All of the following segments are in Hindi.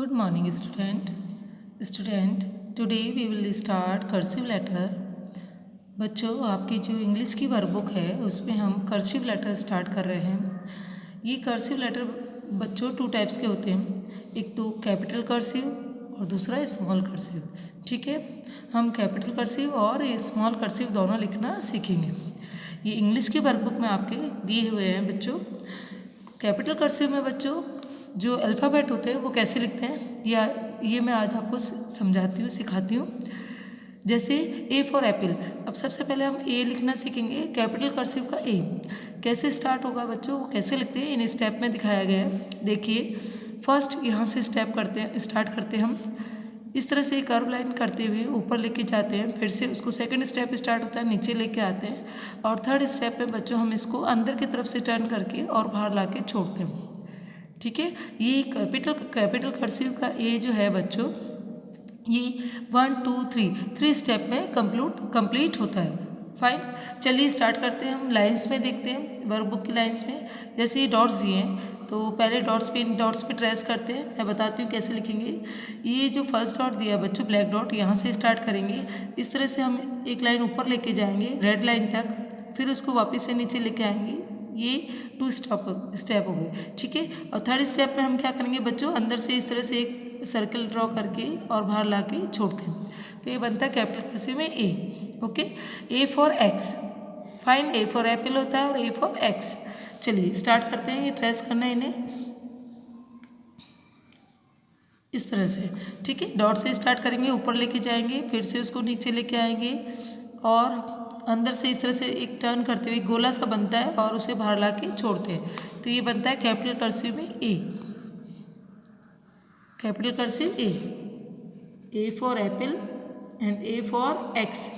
Good morning, student. Today we will start cursive letter. बच्चों, आपकी जो इंग्लिश की वर्कबुक है उसमें हम कर्सिव लेटर स्टार्ट कर रहे हैं। ये कर्सिव लेटर बच्चों 2 टाइप्स के होते हैं, एक तो कैपिटल कर्सिव और दूसरा स्मॉल कर्सिव। ठीक है, हम कैपिटल कर्सिव और स्मॉल कर्सिव दोनों लिखना सीखेंगे। ये इंग्लिश की वर्कबुक में आपके दिए हुए हैं बच्चों। कैपिटल कर्सिव में बच्चों जो अल्फ़ाबेट होते हैं वो कैसे लिखते हैं या ये मैं आज आपको समझाती हूँ, सिखाती हूँ। जैसे ए फॉर एप्पल। अब सबसे पहले हम ए लिखना सीखेंगे। कैपिटल कर्सिव का ए कैसे स्टार्ट होगा बच्चों, वो कैसे लिखते हैं इन स्टेप में दिखाया गया है। देखिए, फर्स्ट यहाँ से स्टार्ट करते हैं हम इस तरह से कर्व लाइन करते हुए ऊपर लेके जाते हैं, फिर से उसको सेकंड स्टेप स्टार्ट होता है, नीचे लेके आते हैं और थर्ड स्टेप में बच्चों हम इसको अंदर की तरफ से टर्न करके और बाहर ला के छोड़ते हैं। ठीक है, ये कैपिटल कर्सिव का ए जो है बच्चों, ये 1 2 3 स्टेप में कंप्लीट होता है। फाइन, चलिए स्टार्ट करते हैं। हम लाइंस में देखते हैं, वर्कबुक की लाइंस में। जैसे ये डॉट्स दिए हैं तो पहले डॉट्स पे ट्रेस करते हैं। मैं बताती हूँ कैसे लिखेंगे। ये जो फर्स्ट डॉट दिया है बच्चों, ब्लैक डॉट, यहाँ से स्टार्ट करेंगे। इस तरह से हम एक लाइन ऊपर लेके जाएंगे रेड लाइन तक, फिर उसको वापस से नीचे लेके आएंगे। ये 2 स्टेप हो गए। ठीक है, और थर्ड स्टेप में हम क्या करेंगे बच्चों, अंदर से इस तरह से एक सर्कल ड्रॉ करके और बाहर ला के छोड़ते हैं। तो ये बनता है कैपिटल कर्सिव में A. Okay, A for X. Fine, A for apple होता है और ए फॉर एक्स। चलिए स्टार्ट करते हैं। ये ट्रेस करना है इन्हें इस तरह से। ठीक है, डॉट से स्टार्ट करेंगे, ऊपर लेके जाएंगे, फिर से उसको नीचे लेके आएंगे और अंदर से इस तरह से एक टर्न करते हुए गोला सा बनता है और उसे बाहर ला के छोड़ते हैं। तो ये बनता है कैपिटल कर्सिव में A. Capital cursive A for apple and A for X.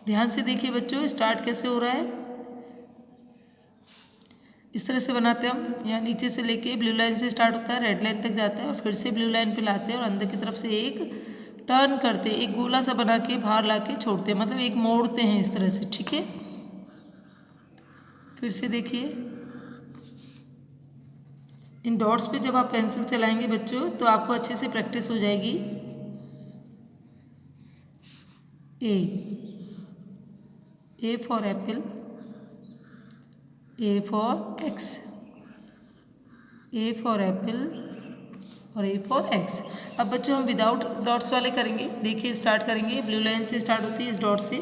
ध्यान से देखिए बच्चों, स्टार्ट कैसे हो रहा है। इस तरह से बनाते हैं हम। यहाँ नीचे से लेके ब्लू लाइन से स्टार्ट होता है, रेड लाइन तक जाता है और फिर से ब्लू लाइन पे लाते हैं और अंदर की तरफ से एक टर्न करते हैं, एक गोला सा बना के बाहर ला के छोड़ते हैं, मतलब एक मोड़ते हैं इस तरह से। ठीक है, फिर से देखिए, इन डॉट्स पे जब आप पेंसिल चलाएंगे बच्चों तो आपको अच्छे से प्रैक्टिस हो जाएगी। ए for Apple, A for x, A for Apple और ए फॉर एक्स। अब बच्चों हम विदाउट डॉट्स वाले करेंगे। देखिए, स्टार्ट करेंगे, ब्लू लाइन से स्टार्ट होती है इस डॉट से,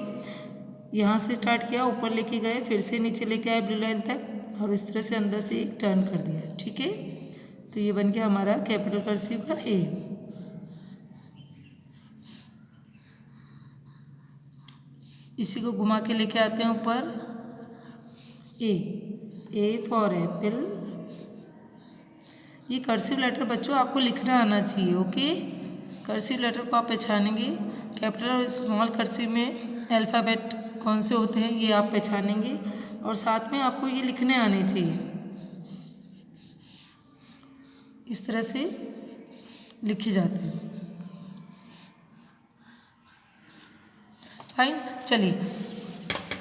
यहाँ से स्टार्ट किया, ऊपर लेके गए, फिर से नीचे लेके आए ब्लू लाइन तक और इस तरह से अंदर से एक टर्न कर दिया। ठीक है, तो ये बन गया हमारा कैपिटल कर्सिव का ए। इसी को घुमा के लेके आते हैं ऊपर। ए फॉर एप्पल। ये कर्सिव लेटर बच्चों आपको लिखना आना चाहिए। ओके, कर्सिव लेटर को आप पहचानेंगे। कैपिटल और स्मॉल कर्सिव में अल्फ़ाबेट कौन से होते हैं ये आप पहचानेंगे और साथ में आपको ये लिखने आने चाहिए। इस तरह से लिखे जाते हैं। फाइन, चलिए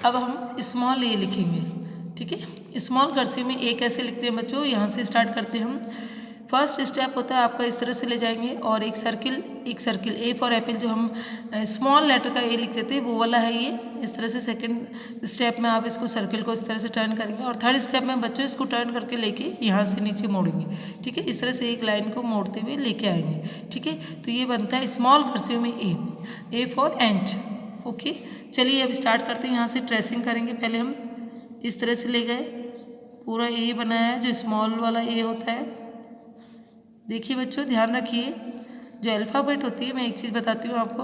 अब हम स्मॉल ए लिखेंगे। ठीक है, स्मॉल कर्सिव में ए कैसे लिखते हैं बच्चों, यहाँ से स्टार्ट करते हैं हम। फर्स्ट स्टेप होता है आपका, इस तरह से ले जाएंगे और एक सर्किल ए फॉर एप्पल जो हम स्मॉल लेटर का ए लिखते थे वो वाला है ये। इस तरह से सेकंड स्टेप में आप इसको सर्किल को इस तरह से टर्न करेंगे और थर्ड स्टेप में बच्चों इसको टर्न करके लेके यहाँ से नीचे मोड़ेंगे। ठीक है, इस तरह से एक लाइन को मोड़ते हुए लेके आएंगे। ठीक है, तो ये बनता है स्मॉल कर्सिव में ए फॉर एंट। ओके, चलिए अब स्टार्ट करते हैं। यहाँ से ट्रेसिंग करेंगे। पहले हम इस तरह से ले गए, पूरा ए बनाया है जो स्मॉल वाला ए होता है। देखिए बच्चों, ध्यान रखिए, जो अल्फ़ाबेट होती है, मैं एक चीज़ बताती हूँ आपको,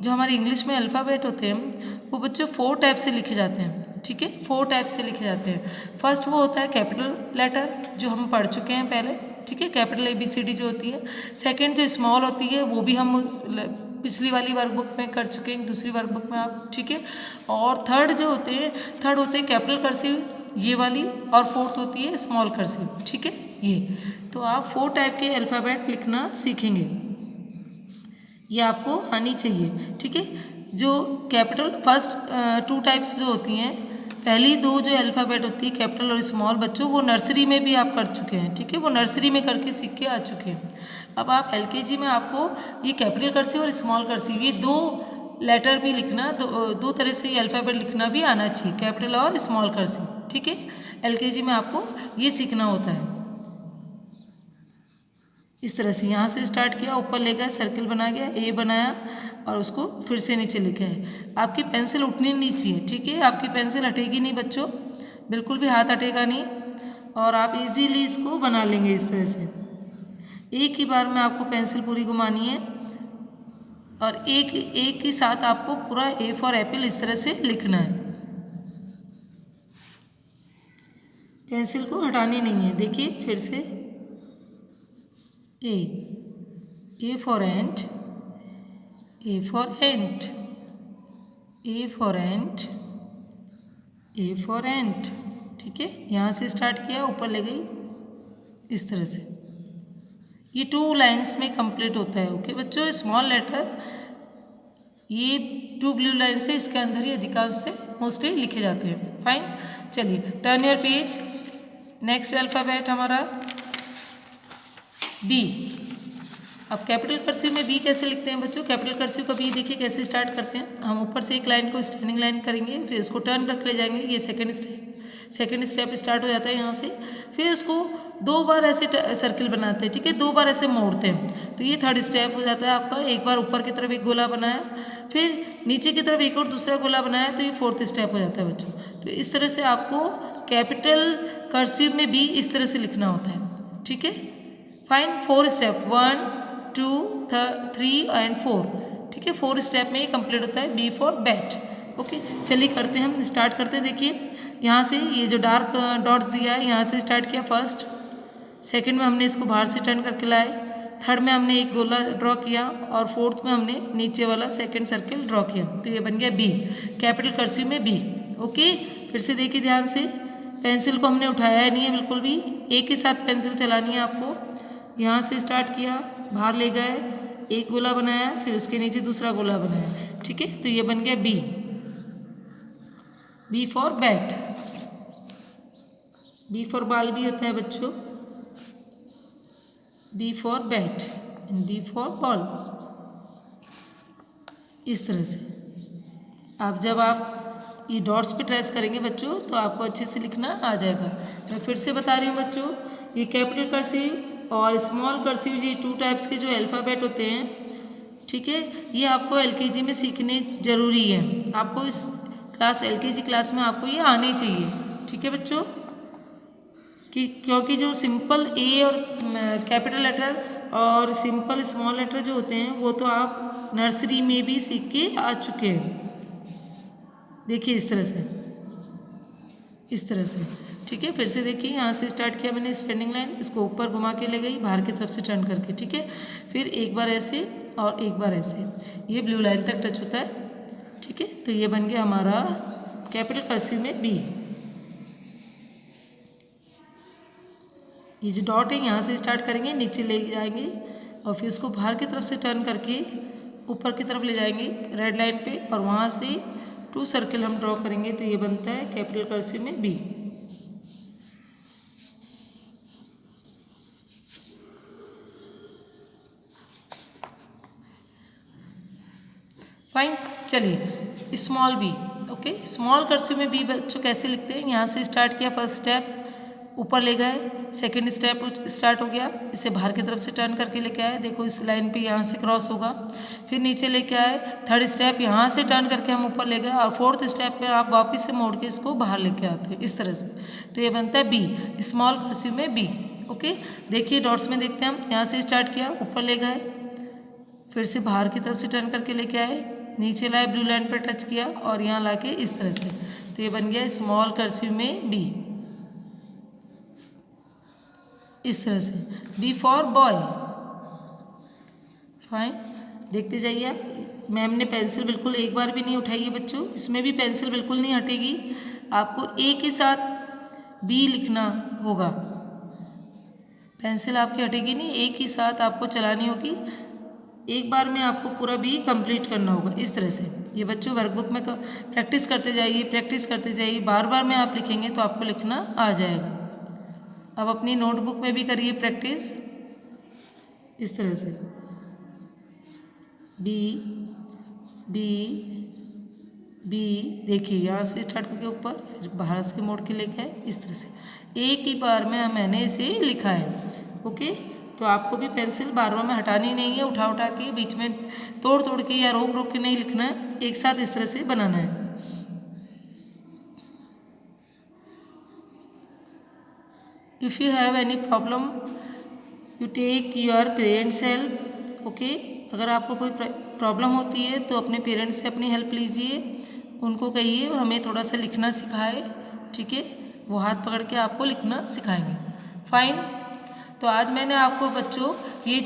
जो हमारे इंग्लिश में अल्फ़ाबेट होते हैं वो बच्चों 4 टाइप से लिखे जाते हैं। ठीक है, 4 टाइप से लिखे जाते हैं। फर्स्ट वो होता है कैपिटल लेटर जो हम पढ़ चुके हैं पहले। ठीक है, कैपिटल ABCD जो होती है। सेकेंड जो स्मॉल होती है वो भी हम पिछली वाली वर्कबुक में कर चुके हैं, दूसरी वर्कबुक में आप। ठीक है, और थर्ड होते हैं कैपिटल कर्सिव ये वाली, और फोर्थ होती है स्मॉल कर्सिव। ठीक है, ये तो आप 4 टाइप के अल्फ़ाबेट लिखना सीखेंगे, ये आपको आनी चाहिए। ठीक है, जो कैपिटल फर्स्ट 2 टाइप्स जो होती हैं पहली दो जो अल्फ़ाबेट होती है कैपिटल और स्मॉल बच्चों वो नर्सरी में भी आप कर चुके हैं, ठीक है, वो नर्सरी में करके सीख के आ चुके हैं। अब आप एलकेजी में आपको ये कैपिटल कर्सिव और स्मॉल कर्सिव ये दो लेटर भी लिखना, दो तरह से ये अल्फ़ाबेट लिखना भी आना चाहिए, कैपिटल और स्मॉल कर्सिव, ठीक है। एलकेजी में आपको ये सीखना होता है। इस तरह से यहाँ से स्टार्ट किया, ऊपर ले गया, सर्किल बना गया, ए बनाया और उसको फिर से नीचे लेके आए। आपकी पेंसिल उठनी नहीं चाहिए, ठीक है, आपकी पेंसिल हटेगी नहीं बच्चों, बिल्कुल भी हाथ हटेगा नहीं, और आप इजीली इसको बना लेंगे इस तरह से। एक ही बार में आपको पेंसिल पूरी घुमानी है और एक ही साथ आपको पूरा ए फॉर एप्पल इस तरह से लिखना है। पेंसिल को हटानी नहीं है। देखिए फिर से A for ant, A for ant, A for ant, A for ant, ठीक है। यहाँ से स्टार्ट किया, ऊपर ले गई इस तरह से। ये 2 लाइन्स में कंप्लीट होता है। ओके बच्चों, स्मॉल लेटर ये 2 ब्लू लाइन से इसके अंदर ही अधिकांश से मोस्टली लिखे जाते हैं। फाइन, चलिए turn your page. Next alphabet हमारा बी। अब कैपिटल कर्सिव में बी कैसे लिखते हैं बच्चों? कैपिटल कर्सिव का बी देखिए कैसे स्टार्ट करते हैं। हम ऊपर से एक लाइन को स्टैंडिंग लाइन करेंगे, फिर इसको टर्न करके ले जाएंगे, ये सेकंड स्टेप स्टार्ट हो जाता है यहाँ से। फिर उसको 2 बार ऐसे सर्किल बनाते हैं, ठीक है, 2 बार ऐसे मोड़ते हैं, तो ये थर्ड स्टेप हो जाता है आपका। एक बार ऊपर की तरफ एक गोला बनाया, फिर नीचे की तरफ एक और दूसरा गोला बनाया, तो ये फोर्थ स्टेप हो जाता है बच्चों। तो इस तरह से आपको कैपिटल कर्सिव में बी इस तरह से लिखना होता है, ठीक है। फाइन, 4 स्टेप 1 2 3 एंड 4, ठीक है, 4 स्टेप में ये कंप्लीट होता है। B for bat. ओके चलिए करते हैं, हम स्टार्ट करते हैं। देखिए यहाँ से ये जो डार्क डॉट्स दिया है यहाँ से स्टार्ट किया फर्स्ट, सेकंड में हमने इसको बाहर से टर्न करके लाए, थर्ड में हमने एक गोला ड्रॉ किया और फोर्थ में हमने नीचे वाला सेकंड सर्किल ड्रॉ किया, तो ये बन गया बी, कैपिटल कर्सिव में बी। ओके फिर से देखिए ध्यान से, पेंसिल को हमने उठाया नहीं है बिल्कुल भी, एक ही साथ पेंसिल चलानी है आपको। यहाँ से स्टार्ट किया, बाहर ले गए, एक गोला बनाया, फिर उसके नीचे दूसरा गोला बनाया, ठीक है, तो ये बन गया B, B for bat. B for ball भी होता है बच्चों, B for bat and B for ball. इस तरह से आप जब आप ये डॉट्स पे ट्रेस करेंगे बच्चों तो आपको अच्छे से लिखना आ जाएगा। मैं फिर से बता रही हूँ बच्चों, ये कैपिटल कर्सिव और स्मॉल कर्सिव ये 2 टाइप्स के जो अल्फ़ाबेट होते हैं, ठीक है, ये आपको एलकेजी में सीखने ज़रूरी है। आपको इस क्लास एलकेजी क्लास में आपको ये आने चाहिए, ठीक है बच्चों, क्योंकि जो सिंपल ए और कैपिटल लेटर और सिंपल स्मॉल लेटर जो होते हैं वो तो आप नर्सरी में भी सीख के आ चुके हैं। देखिए इस तरह से, इस तरह से, ठीक है। फिर से देखिए यहाँ से स्टार्ट किया मैंने स्टैंडिंग लाइन, इसको ऊपर घुमा के ले गई बाहर की तरफ से टर्न करके, ठीक है, फिर एक बार ऐसे और एक बार ऐसे, ये ब्लू लाइन तक टच होता है, ठीक है। तो ये बन गया हमारा कैपिटल कर्सिव में बी। ये जो डॉट है यहाँ से स्टार्ट करेंगे, नीचे ले जाएंगे और फिर इसको बाहर की तरफ से टर्न करके ऊपर की तरफ ले जाएंगे रेड लाइन पे, और वहाँ से 2 सर्किल हम ड्रॉ करेंगे, तो ये बनता है कैपिटल कर्सिव में बी। फाइन, चलिए small B. Okay small cursive में बी बच्चों कैसे लिखते हैं? यहाँ से स्टार्ट किया, फर्स्ट स्टेप ऊपर ले गए, सेकंड स्टेप स्टार्ट हो गया, इसे बाहर की तरफ से टर्न करके लेके आए, देखो इस लाइन पे यहाँ से क्रॉस होगा, फिर नीचे लेके आए, थर्ड स्टेप यहाँ से टर्न करके हम ऊपर ले गए, और फोर्थ स्टेप पे आप वापस से मोड़ के इसको बाहर लेके आते हैं इस तरह से, तो ये बनता है बी, स्मॉल कर्सिव में बी। ओके देखिए डॉट्स में देखते हैं हम, यहाँ से स्टार्ट किया, ऊपर ले गए, फिर से बाहर की तरफ से टर्न करके लेके आए, नीचे लाए, ब्लू लाइन पर टच किया और यहाँ ला के इस तरह से, तो ये बन गया स्मॉल कर्सिव में बी, इस तरह से। B for boy. फाइन, देखते जाइए, मैम ने पेंसिल बिल्कुल एक बार भी नहीं उठाई है बच्चों, इसमें भी पेंसिल बिल्कुल नहीं हटेगी, आपको एक ही साथ बी लिखना होगा, पेंसिल आपकी हटेगी नहीं, एक ही साथ आपको चलानी होगी, एक बार में आपको पूरा भी कंप्लीट करना होगा इस तरह से। ये बच्चों वर्कबुक में प्रैक्टिस करते जाइए, बार बार में आप लिखेंगे तो आपको लिखना आ जाएगा। अब अपनी नोटबुक में भी करिए प्रैक्टिस इस तरह से। बी बी बी, देखिए यहाँ से स्टार्ट करके ऊपर, फिर बाहर से मोड़ के लेके आए इस तरह से। एक ही बार में मैंने इसे लिखा है। ओके, तो आपको भी पेंसिल बार बार में हटानी नहीं है, उठा उठा के बीच में तोड़ तोड़ के या रोक रोक के नहीं लिखना है, एक साथ इस तरह से बनाना है। If you have any problem you take your parents help. Okay, अगर आपको कोई प्रॉब्लम होती है तो अपने पेरेंट्स से अपनी हेल्प लीजिए, उनको कहिए हमें थोड़ा सा लिखना सिखाए, ठीक है, वो हाथ पकड़ के आपको लिखना सिखाएंगे। फाइन। तो आज मैंने आपको बच्चों ये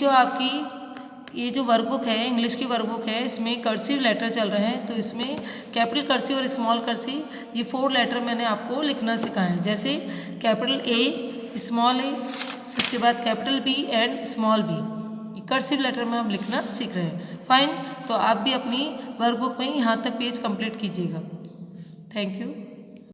जो वर्कबुक है, इंग्लिश की वर्कबुक है, इसमें कर्सिव लेटर चल रहे हैं, तो इसमें कैपिटल कर्सिव और स्मॉल कर्सिव ये 4 लेटर मैंने आपको लिखना सिखाए हैं। जैसे कैपिटल ए, स्मॉल ए, उसके बाद capital B and small B, ये कर्सिव लेटर में हम लिखना सीख रहे हैं। फाइन, तो आप भी अपनी वर्कबुक में यहाँ तक पेज कंप्लीट कीजिएगा। Thank you.